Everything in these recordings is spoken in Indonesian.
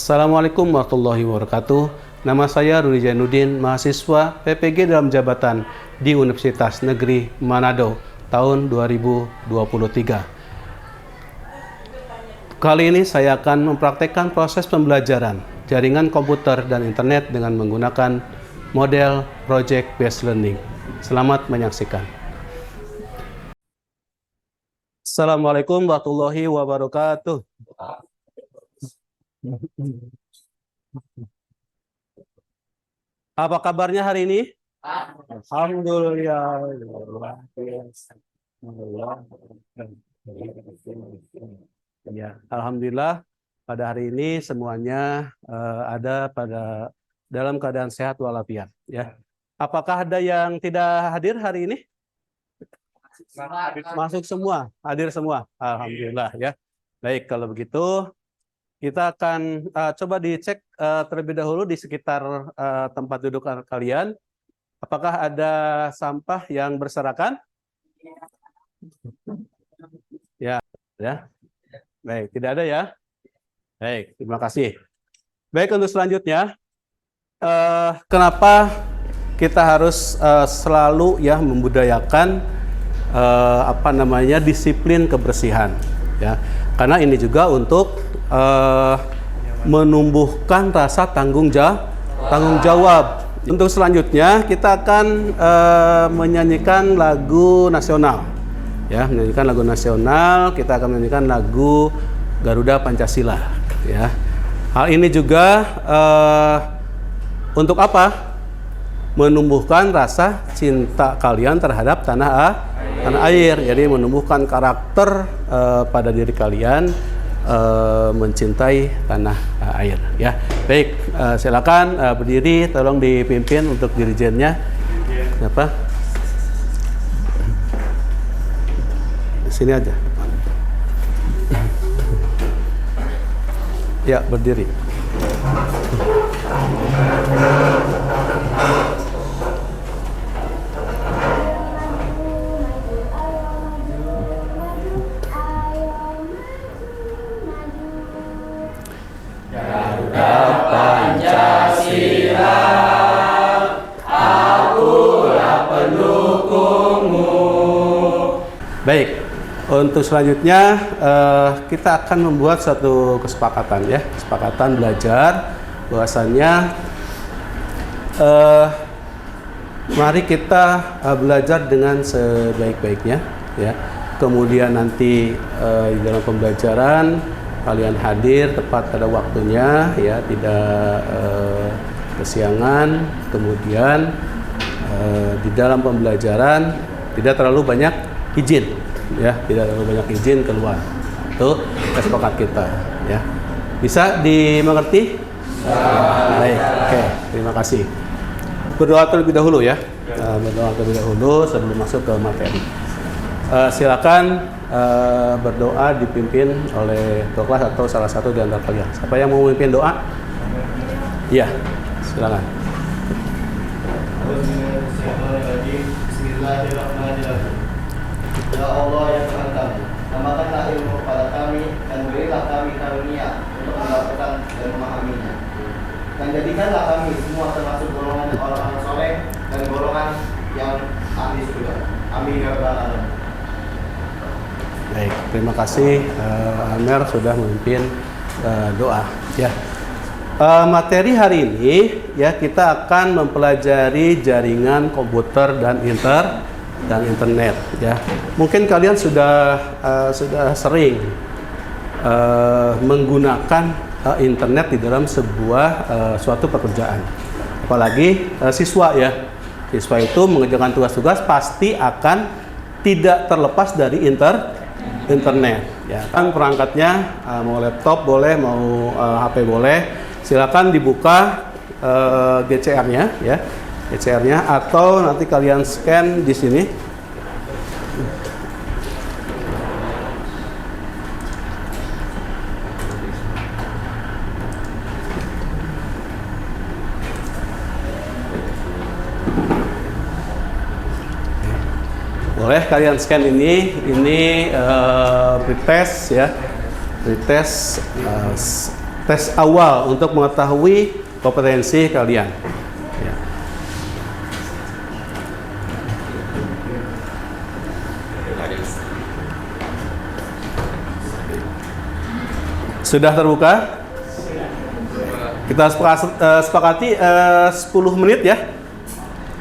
Assalamualaikum warahmatullahi wabarakatuh. Nama saya Rudi Jainuddin, mahasiswa PPG dalam jabatan di Universitas Negeri Manado tahun 2023. Kali ini saya akan mempraktekkan proses pembelajaran jaringan komputer dan internet dengan menggunakan model Project Based Learning. Selamat menyaksikan. Assalamualaikum warahmatullahi wabarakatuh. Apa kabarnya hari ini? Alhamdulillah. Ya, alhamdulillah pada hari ini semuanya ada dalam keadaan sehat walafiat. Ya. Apakah ada yang tidak hadir hari ini? Masuk semua, hadir semua. Alhamdulillah ya. Baik, kalau begitu kita akan coba dicek terlebih dahulu di sekitar tempat duduk kalian. Apakah ada sampah yang berserakan? Ya, ya. Baik, tidak ada ya. Baik, terima kasih. Baik, untuk selanjutnya, kenapa kita harus selalu ya membudayakan disiplin kebersihan? Ya, karena ini juga untuk menumbuhkan rasa tanggung jawab. Untuk selanjutnya kita akan menyanyikan lagu nasional. Ya, menyanyikan lagu nasional, kita akan menyanyikan lagu Garuda Pancasila. Ya, hal ini juga untuk apa? Menumbuhkan rasa cinta kalian terhadap tanah air. Jadi menumbuhkan karakter pada diri kalian. Mencintai tanah air ya. Baik, silakan berdiri, tolong dipimpin untuk dirijennya. Siapa? Sini aja. Ya, berdiri. Baik, untuk selanjutnya kita akan membuat satu kesepakatan ya, kesepakatan belajar bahwasannya mari kita belajar dengan sebaik-baiknya ya. Kemudian nanti di dalam pembelajaran kalian hadir tepat pada waktunya ya, tidak kesiangan. Kemudian di dalam pembelajaran tidak terlalu banyak izin ya, tidak terlalu banyak izin keluar. Itu kesepakatan kita ya. Bisa dimengerti? Baik, oke, terima kasih. Berdoa terlebih dahulu ya. Berdoa terlebih dahulu sebelum masuk ke materi. Silakan berdoa dipimpin oleh ketua kelas atau salah satu di antara kalian. Siapa yang mau memimpin doa? Iya, silakan. Bismillahirrahmanirrahim. Ya Allah yang Tuhan kami, tambahkanlah ilmu kepada kami dan berilah kami karunia untuk mendapatkan dan memahaminya. Dan jadikanlah kami semua termasuk golongan orang-orang soleh dan golongan yang ahli surga. Amin ya rabbal alamin. Baik, terima kasih Amer sudah memimpin doa. Ya, materi hari ini ya kita akan mempelajari jaringan komputer dan internet ya. Mungkin kalian sudah sering menggunakan internet di dalam suatu pekerjaan. Apalagi siswa ya. Siswa itu mengerjakan tugas-tugas pasti akan tidak terlepas dari internet ya. Kan perangkatnya mau laptop boleh, mau HP boleh. Silakan dibuka GCR-nya ya. GCR-nya atau nanti kalian scan di sini. Boleh kalian scan ini pretest ya. Pretest tes awal untuk mengetahui kompetensi kalian. Ya. Sudah terbuka? Kita sepakati 10 menit ya.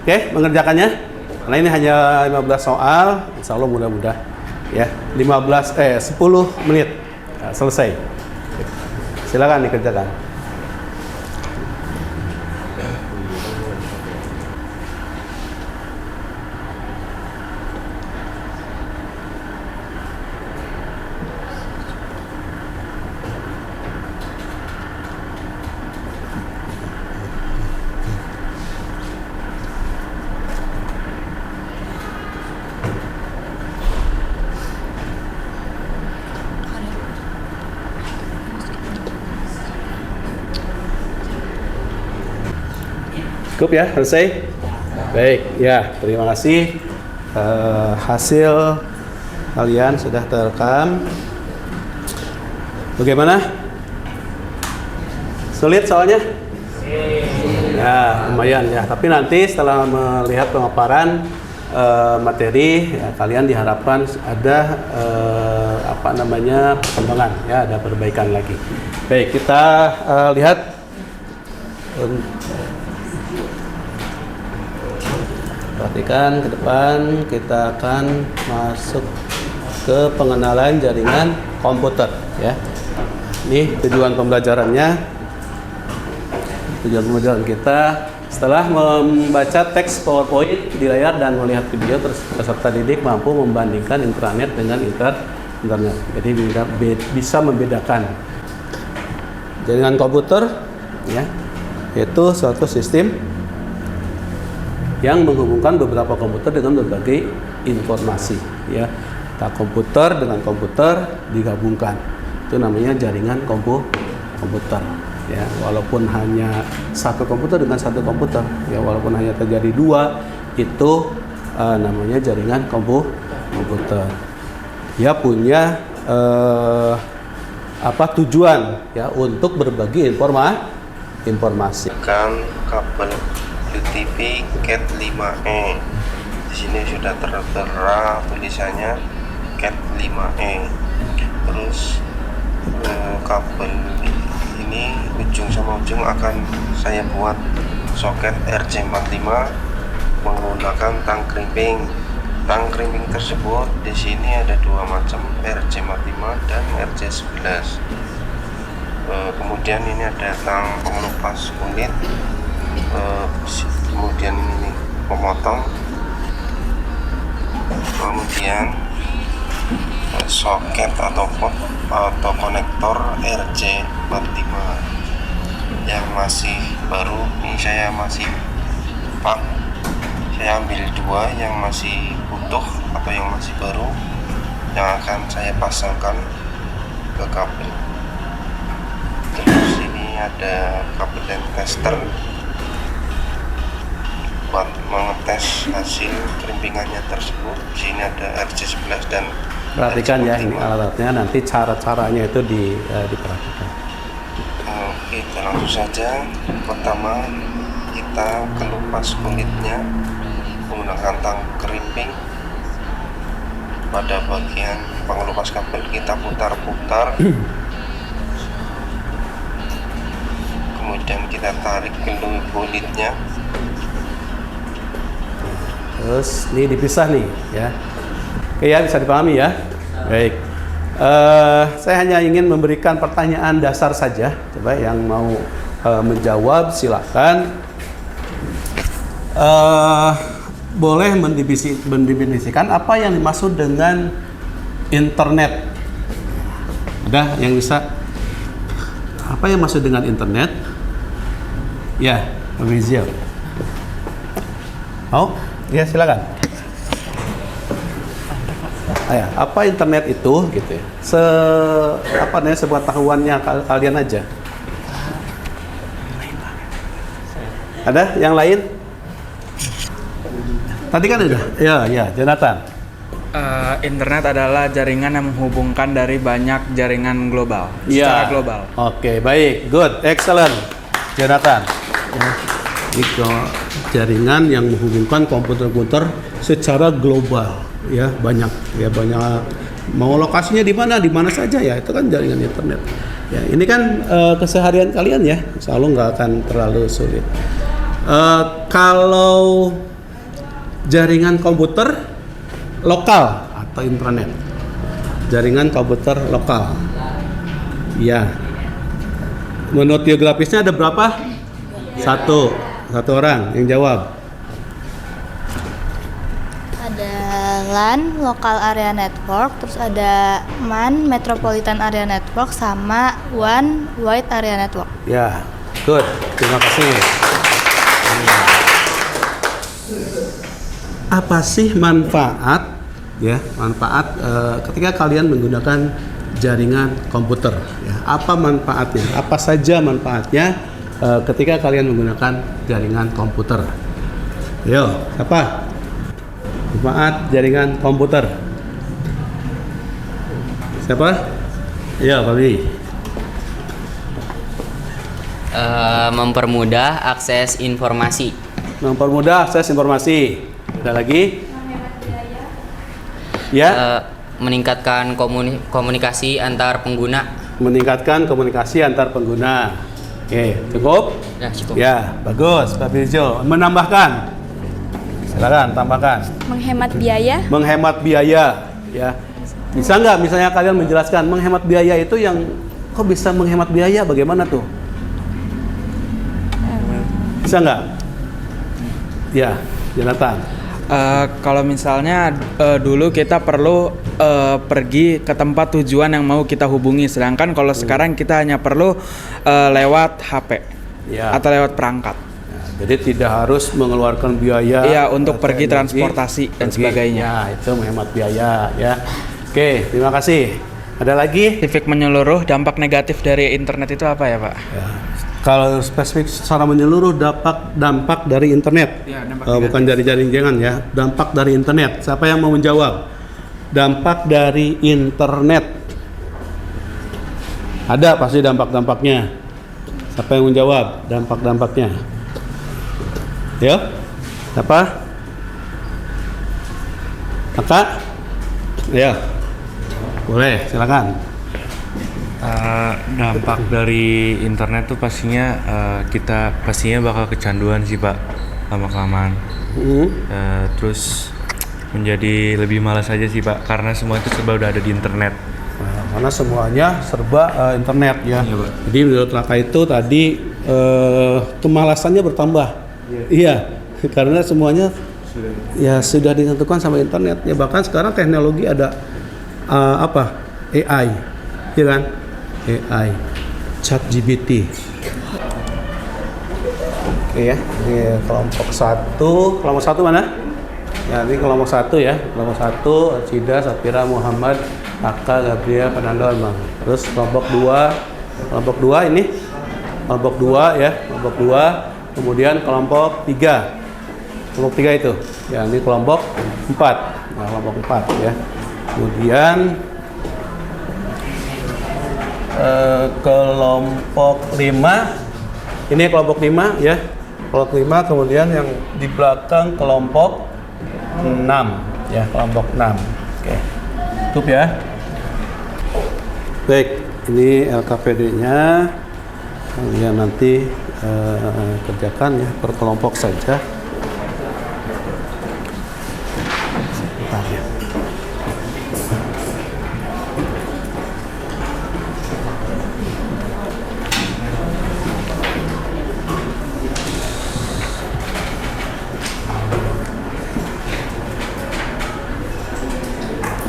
Oke, mengerjakannya. Karena ini hanya 15 soal, insya Allah mudah-mudah ya. 10 menit selesai. Silakan dikerjakan. Cukup ya, selesai? Baik, ya, terima kasih. Hasil kalian sudah terekam. Bagaimana? Sulit soalnya? Ya, lumayan ya. Tapi nanti setelah melihat pemaparan materi, ya, kalian diharapkan ada perkembangan, ya, ada perbaikan lagi. Baik, kita lihat. Perhatikan ke depan, kita akan masuk ke pengenalan jaringan komputer ya. Ini tujuan pembelajarannya. Tujuan pembelajaran kita setelah membaca teks PowerPoint di layar dan melihat video, peserta didik mampu membandingkan intranet dengan internet. Jadi bisa membedakan jaringan komputer ya, yaitu suatu sistem yang menghubungkan beberapa komputer dengan berbagai informasi ya. Nah, komputer dengan komputer digabungkan, itu namanya jaringan komputer ya. Walaupun hanya satu komputer dengan satu komputer ya, walaupun hanya terjadi dua, itu namanya jaringan komputer ya, punya tujuan ya, untuk berbagi informasi. Kan kabel UTP Cat 5E. Di sini sudah tertera tulisannya Cat 5E. Terus kabel ini ujung sama ujung akan saya buat soket RJ45 menggunakan tang crimping. Tang crimping tersebut di sini ada dua macam, RJ45 dan RJ11. Kemudian ini ada tang pengelupas kulit. Kemudian ini pemotong, kemudian soket atau pot atau konektor RJ45 yang masih baru. Ini saya masih saya ambil dua yang masih utuh atau yang masih baru, yang akan saya pasangkan ke kabel. Terus ini ada kabel dan tester buat mengetes hasil krimpingannya tersebut. Di sini ada RJ11 dan perhatikan ya, ini alatnya, nanti cara-caranya itu diperhatikan. Oke, kita langsung saja. Pertama, kita kelupas kulitnya menggunakan tang crimping. Pada bagian pengelupas kabel kita putar-putar, kemudian kita tarik gelung kulitnya. Terus ini dipisah nih ya. Oke ya, bisa dipahami ya. Baik. Saya hanya ingin memberikan pertanyaan dasar saja. Coba yang mau menjawab silakan. Boleh mendefinisikan apa yang dimaksud dengan internet? Ada yang bisa? Apa yang maksud dengan internet? Ya, Rizal. Oh? Ya, silakan. Apa internet itu gitu ya? Sepengetahuannya kalian aja. Ada yang lain? Tadi kan udah. Ya, Jonathan. Internet adalah jaringan yang menghubungkan dari banyak jaringan global, secara global. Oke, baik, good, excellent, Jonathan. Ya, itu jaringan yang menghubungkan komputer-komputer secara global, ya banyak. Mau lokasinya di mana saja ya, itu kan jaringan internet. Ya, ini kan keseharian kalian ya, insya Allah nggak akan terlalu sulit. Kalau jaringan komputer lokal atau intranet, jaringan komputer lokal, ya. Menurut geografisnya ada berapa? Satu orang yang jawab. Ada LAN, Local Area Network, terus ada MAN, Metropolitan Area Network, sama WAN, Wide Area Network. Ya, good. Terima kasih. Apa sih manfaat ketika kalian menggunakan jaringan komputer? Ya, apa manfaatnya? Apa saja manfaatnya ketika kalian menggunakan jaringan komputer? Yo, apa? Manfaat jaringan komputer. Siapa? Ya, Pak Bi. Mempermudah akses informasi. Mempermudah akses informasi. Ada lagi? Ya. Meningkatkan komunikasi antar pengguna. Meningkatkan komunikasi antar pengguna. Oke, cukup? Ya, cukup. Ya, bagus, Pak Firjo. Menambahkan? Silakan, tambahkan. Menghemat biaya. Menghemat biaya, ya. Bisa nggak misalnya kalian menjelaskan menghemat biaya itu yang kok bisa menghemat biaya? Bagaimana tuh? Bisa nggak? Ya, Jonathan. Kalau misalnya dulu kita perlu pergi ke tempat tujuan yang mau kita hubungi, sedangkan kalau sekarang kita hanya perlu lewat HP atau lewat perangkat. Jadi tidak harus mengeluarkan biaya. Iya, untuk pergi transportasi dan sebagainya. Ya, itu menghemat biaya ya. Oke, terima kasih. Ada lagi? Spesifik menyeluruh, dampak negatif dari internet itu apa ya, Pak? Ya. Kalau spesifik secara menyeluruh dampak dari internet, ya, bukan dari jaringan ya, dampak dari internet. Siapa yang mau menjawab? Dampak dari internet. Ada pasti dampak-dampaknya. Siapa yang menjawab dampak-dampaknya? Ya, siapa? Kakak? Ya, boleh, silakan. Dampak dari internet tuh pastinya kita bakal kecanduan sih Pak, lama-kelamaan. Terus menjadi lebih malas aja sih Pak, karena semua itu serba udah ada di internet. Karena semuanya serba internet ya. Iya, Pak. Jadi menurut Raka itu tadi kemalasannya bertambah. Iya, karena semuanya sudah ditentukan sama internet. Ya bahkan sekarang teknologi ada AI, ya kan? AI, ChatGPT. Oke ya, ini kelompok satu mana? Ya, ini kelompok 1 ya. Kelompok 1, Cida, Safira, Muhammad, Aka, Gabriel, Fernando, Armand. Terus kelompok 2 ini. Kelompok 2 ya, kelompok 2. Kemudian kelompok 3. Kelompok 3 itu. Ya, ini kelompok 4. Nah, kelompok 4 ya. Kemudian kelompok 5. Ini kelompok 5 ya. Kelompok 5, kemudian yang di belakang kelompok 6 ya, kelompok 6. Oke. Cukup ya. Baik, ini LKPD-nya. Kalian nanti kerjakan ya per kelompok saja. Sebentar ya.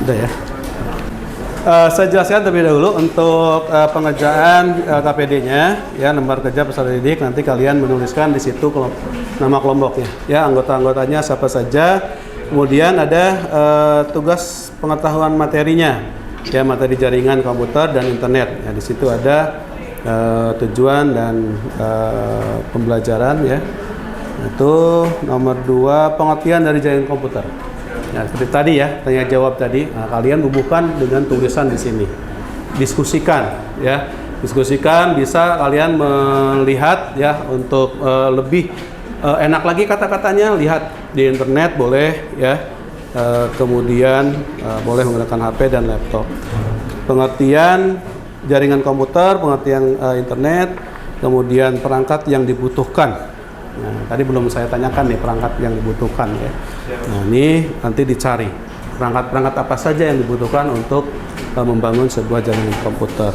Udah ya. Saya jelaskan terlebih dahulu untuk pengerjaan KPD-nya ya, lembar kerja peserta didik. Nanti kalian menuliskan di situ nama kelompoknya ya, anggota-anggotanya siapa saja. Kemudian ada tugas pengetahuan materinya ya, materi jaringan komputer dan internet ya. Di situ ada tujuan dan pembelajaran ya. Itu nomor 2, pengertian dari jaringan komputer Nah, seperti tadi ya, tanya jawab tadi. Nah, kalian bubuhkan dengan tulisan di sini. Diskusikan ya. Diskusikan, bisa kalian melihat ya untuk lebih enak lagi kata-katanya, lihat di internet boleh ya. Kemudian boleh menggunakan HP dan laptop. Pengertian jaringan komputer, pengertian internet, kemudian perangkat yang dibutuhkan. Nah, tadi belum saya tanyakan nih perangkat yang dibutuhkan ya. Nah, ini nanti dicari perangkat-perangkat apa saja yang dibutuhkan untuk membangun sebuah jaringan komputer.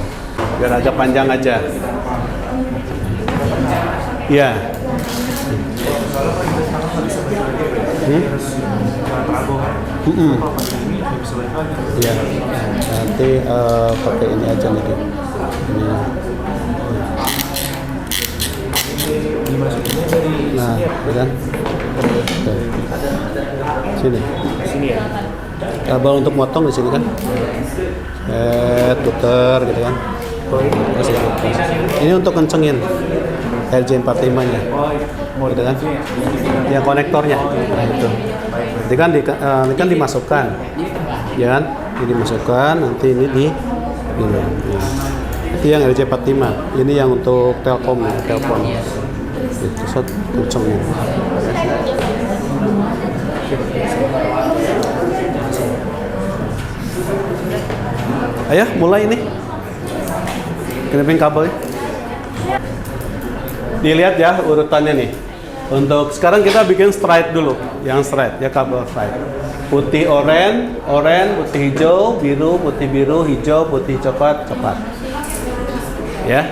Biar agak panjang aja. Ya. Ya. Nanti pakai ini aja nih. Nah, kan? Sini. Sini ya. Kabel untuk motong di sini kan? Puter gitu kan? Ini untuk kencengin RJ45-nya. Gitu kan? Yang konektornya. Nah, itu. Nanti kan ini kan dimasukkan. Ya kan? Ini dimasukkan, nanti ini di ini. Itu yang RJ45. Ini yang untuk telepon. Itu satu kencengin. Ayo mulai nih. Keliling kabelnya. Dilihat ya urutannya nih. Untuk sekarang kita bikin straight dulu, yang straight ya, kabel straight. Putih oranye, putih hijau, biru, putih biru, hijau, putih coklat, coklat. Ya.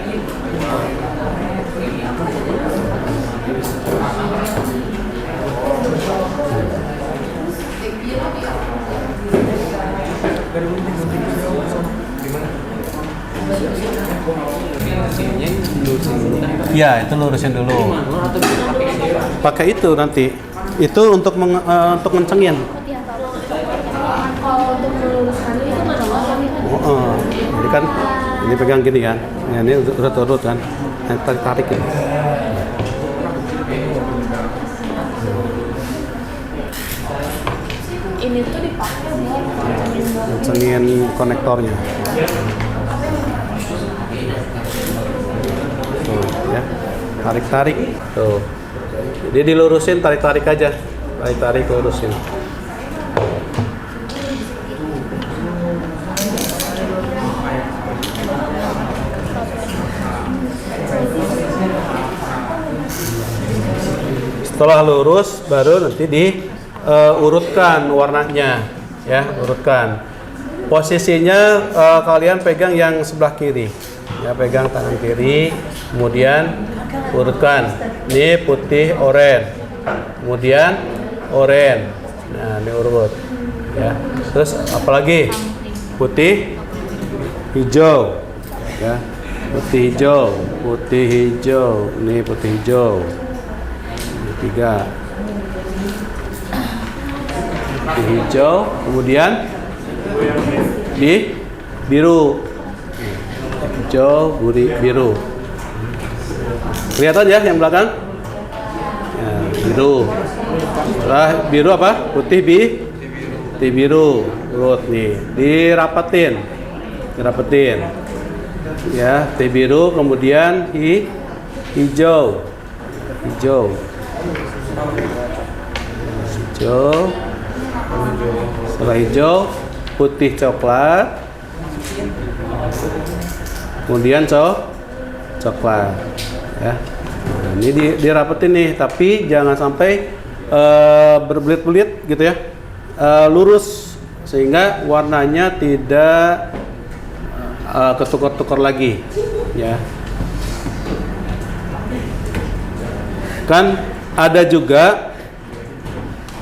Ya, itu lurusin dulu. Pakai itu nanti. Itu untuk untuk ngencengin. Jadi kan ini pegang gini kan. Nah, ini udah turut kan. Tarik ini. Ini tuh dipakai buat ngencengin konektornya. Ya, tarik tuh, jadi dilurusin, tarik aja, tarik lurusin. Setelah lurus baru nanti diurutkan warnanya ya, urutkan posisinya. Kalian pegang yang sebelah kiri ya, pegang tangan kiri, kemudian urutkan. Ini putih oranye, kemudian oranye. Nah, ini urut ya. Terus apalagi? Putih hijau ya, putih hijau. Ini putih hijau. Ini 3 putih hijau, kemudian di biru. Hijau, biru. Kelihatan ya yang belakang? Ya, biru. Setelah biru apa? Putih biru. Urut nih. Dirapetin. Ya, putih biru, kemudian hijau. Setelah hijau, putih coklat. Kemudian coklat ya. Nah, ini dirapetin nih, tapi jangan sampai berbelit-belit gitu ya, lurus sehingga warnanya tidak ketukar-tukar lagi ya. Kan ada juga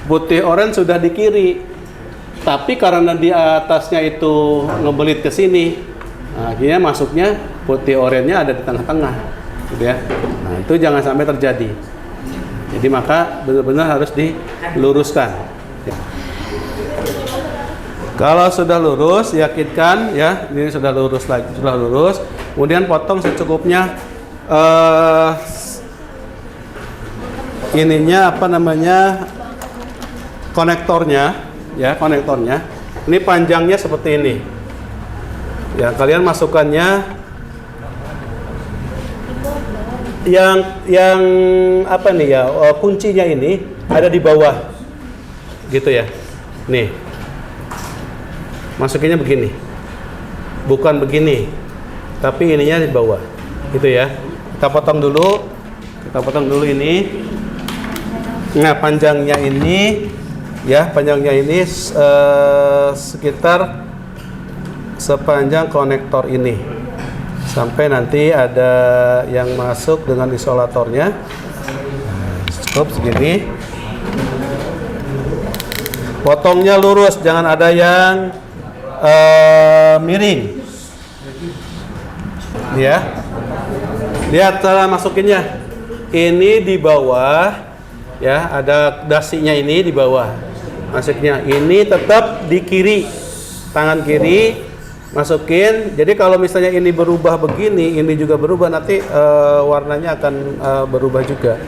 putih oranye sudah di kiri, tapi karena di atasnya itu ngebelit ke sini, akhirnya masuknya putih oranye ada di tengah-tengah, gitu ya. Nah, itu jangan sampai terjadi. Jadi maka benar-benar harus diluruskan. Kalau sudah lurus, yakinkan ya, ini sudah lurus lagi, sudah lurus. Kemudian potong secukupnya. Ininya apa namanya? Konektornya ya konektornya. Ini panjangnya seperti ini. Ya, kalian masukkannya yang apa nih ya? Kuncinya ini ada di bawah. Gitu ya. Nih. Masukinnya begini. Bukan begini. Tapi ininya di bawah. Gitu ya. Kita potong dulu. Kita potong dulu ini. Nah, panjangnya ini ya, panjangnya ini sekitar sepanjang konektor ini. Sampai nanti ada yang masuk dengan isolatornya. Cukup segini. Potongnya lurus, jangan ada yang miring. Ya. Lihat cara masukinnya. Ini di bawah, ya, ada dasinya ini di bawah. Masuknya ini tetap di kiri, tangan kiri masukin. Jadi kalau misalnya ini berubah begini, ini juga berubah, nanti warnanya akan berubah juga.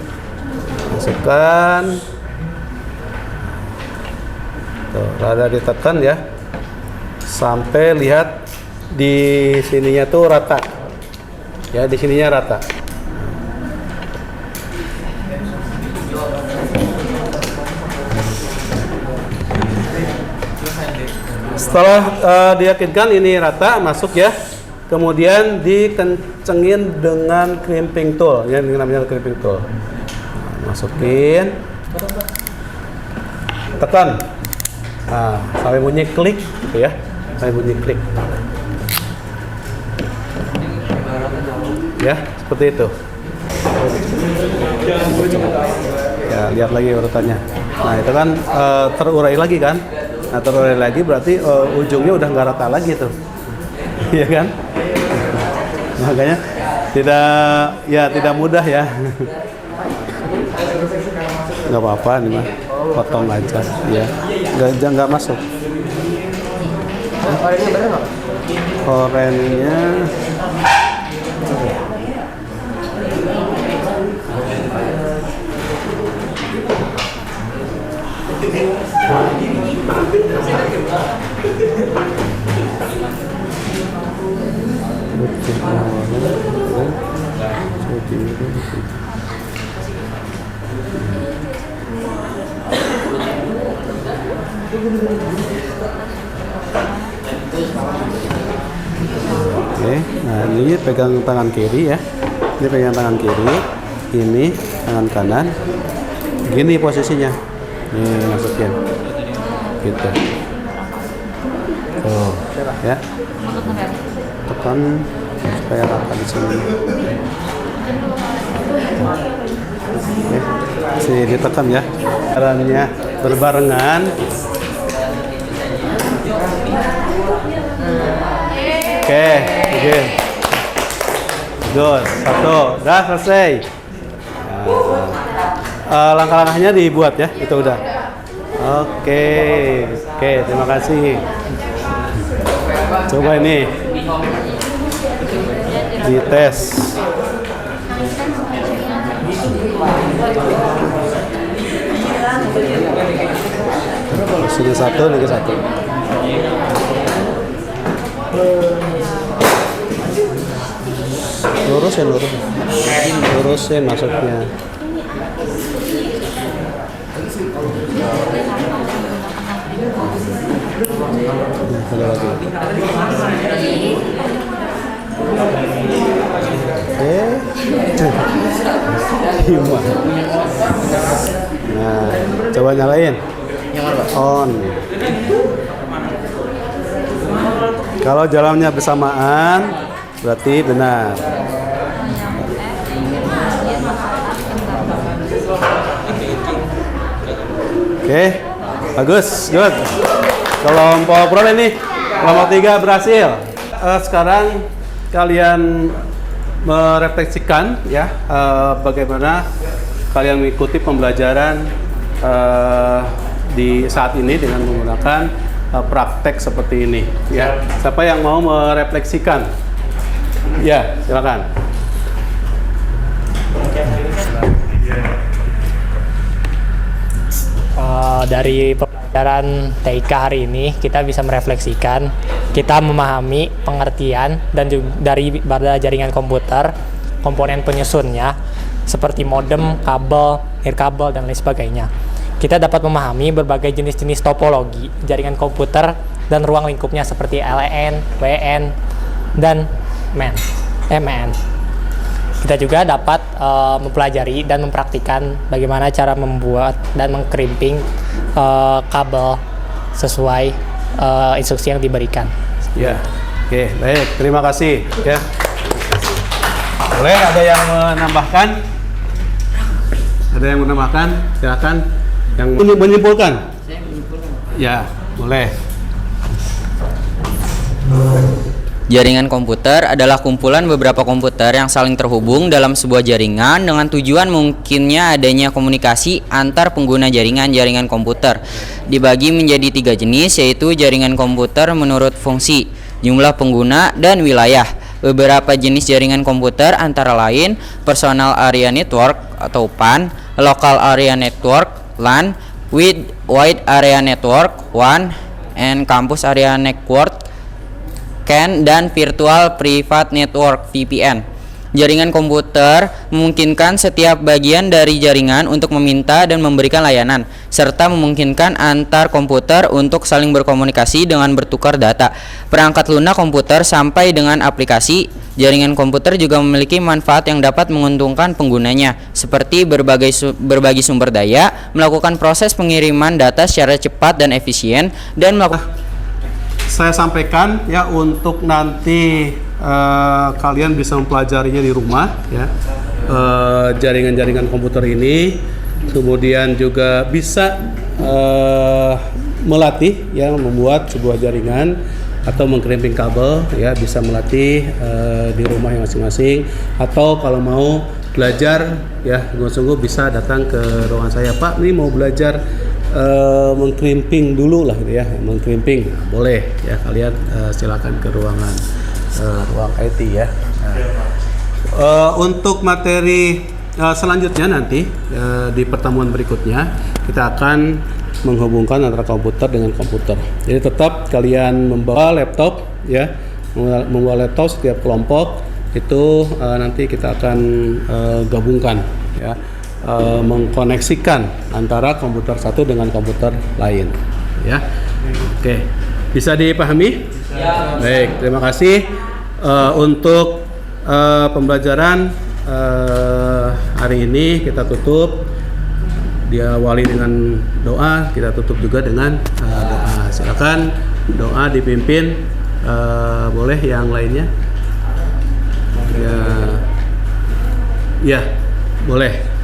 Masukkan. Tuh, rada ditekan ya, sampai lihat di sininya tuh rata. Ya, di sininya rata. Setelah diyakinkan ini rata, masuk ya. Kemudian dikencengin dengan crimping tool, yang namanya crimping tool. Masukin, tekan. Nah, sampai bunyi klik, gitu ya. Sampai bunyi klik. Ya, seperti itu. Ya, lihat lagi urutannya. Nah, itu kan terurai lagi kan? Nah, terurai lagi berarti ujungnya udah nggak rata lagi tuh. Iya kan? Makanya tidak mudah ya. Nggak apa-apa nih mah, potong aja ya. Nggak masuk. Orennya Oke, nah ini pegang tangan kiri ya. Ini pegang tangan kiri, ini tangan kanan. Gini posisinya. Nih masukin. Gitu. Tuh, ya. Tekan supaya rata di sini. Oke. Sini ditekan ya. Caranya berbarengan. Oke, begini. Good, satu, udah selesai. Langkah-langkahnya dibuat ya, itu udah. Oke, terima kasih. Coba ini dites. Sini satu, lagi satu. Lurusin masuknya. Ada lagi. Gimana? Nah, coba nyalain. On. Kalau jalannya bersamaan, berarti benar. Oke, bagus, good. Kelompok pro ini, kelompok 3 berhasil. Sekarang kalian merefleksikan ya, bagaimana kalian mengikuti pembelajaran di saat ini dengan menggunakan praktek seperti ini ya. Siapa yang mau merefleksikan? Ya, silakan. Dari Pelajaran TIK hari ini kita bisa merefleksikan, kita memahami pengertian dan juga pada jaringan komputer, komponen penyusunnya seperti modem, kabel, nirkabel, dan lain sebagainya. Kita dapat memahami berbagai jenis-jenis topologi jaringan komputer dan ruang lingkupnya seperti LAN, WN, dan MAN. Kita juga dapat mempelajari dan mempraktikkan bagaimana cara membuat dan mengkrimping kabel sesuai instruksi yang diberikan. Ya, oke, baik. Terima kasih. Ya. Boleh ada yang menambahkan? Ada yang menambahkan? Silakan. Yang menyimpulkan? Saya menyimpulkan. Ya, boleh. Jaringan komputer adalah kumpulan beberapa komputer yang saling terhubung dalam sebuah jaringan dengan tujuan mungkinnya adanya komunikasi antar pengguna jaringan komputer. Dibagi menjadi 3 jenis, yaitu jaringan komputer menurut fungsi, jumlah pengguna, dan wilayah. Beberapa jenis jaringan komputer antara lain Personal Area Network atau PAN, Local Area Network LAN, Wide Area Network WAN, and Campus Area Network CAN, dan Virtual Private Network VPN. Jaringan komputer memungkinkan setiap bagian dari jaringan untuk meminta dan memberikan layanan, serta memungkinkan antar komputer untuk saling berkomunikasi dengan bertukar data. Perangkat lunak komputer sampai dengan aplikasi, jaringan komputer juga memiliki manfaat yang dapat menguntungkan penggunanya, seperti berbagi sumber daya, melakukan proses pengiriman data secara cepat dan efisien, dan melakukan Saya sampaikan ya untuk nanti kalian bisa mempelajarinya di rumah ya, jaringan-jaringan komputer ini, kemudian juga bisa melatih ya membuat sebuah jaringan atau mengkrimping kabel ya, bisa melatih di rumah yang masing-masing, atau kalau mau belajar ya sungguh-sungguh bisa datang ke ruangan saya, Pak ini mau belajar mengkrimping dulu lah gitu ya, mengkrimping boleh ya, kalian silakan ke ruang IT ya. Untuk materi selanjutnya nanti di pertemuan berikutnya kita akan menghubungkan antara komputer dengan komputer. Jadi tetap kalian membawa laptop ya, membawa laptop setiap kelompok itu nanti kita akan gabungkan ya. Mengkoneksikan antara komputer satu dengan komputer lain ya. Oke, bisa dipahami? Ya. Baik, terima kasih. Untuk pembelajaran hari ini kita tutup, diawali dengan doa, kita tutup juga dengan doa. Silakan doa dipimpin, boleh yang lainnya ya boleh.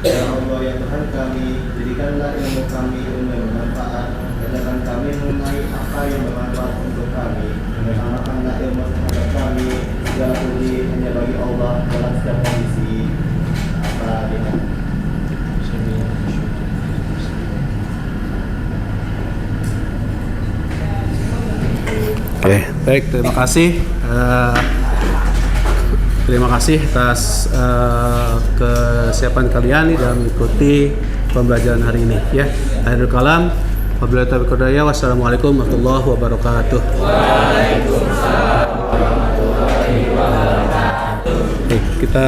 Ya Allah ya Tuhan kami, jadikanlah ilmu kami ilmu yang bermanfaat, jadikan kami mengenai apa yang bermanfaat untuk kami, tambahkanlah ilmu terhadap kami, segala puji hanya bagi Allah dalam setiap kondisi. Al-Fatihah. Oke, baik, terima kasih. Terima kasih atas kesiapan kalian dalam mengikuti pembelajaran hari ini ya. Akhirul kalam, wabillahi taufiq wal hidayah. Wassalamualaikum warahmatullahi wabarakatuh. Waalaikumsalam warahmatullahi wabarakatuh. Kita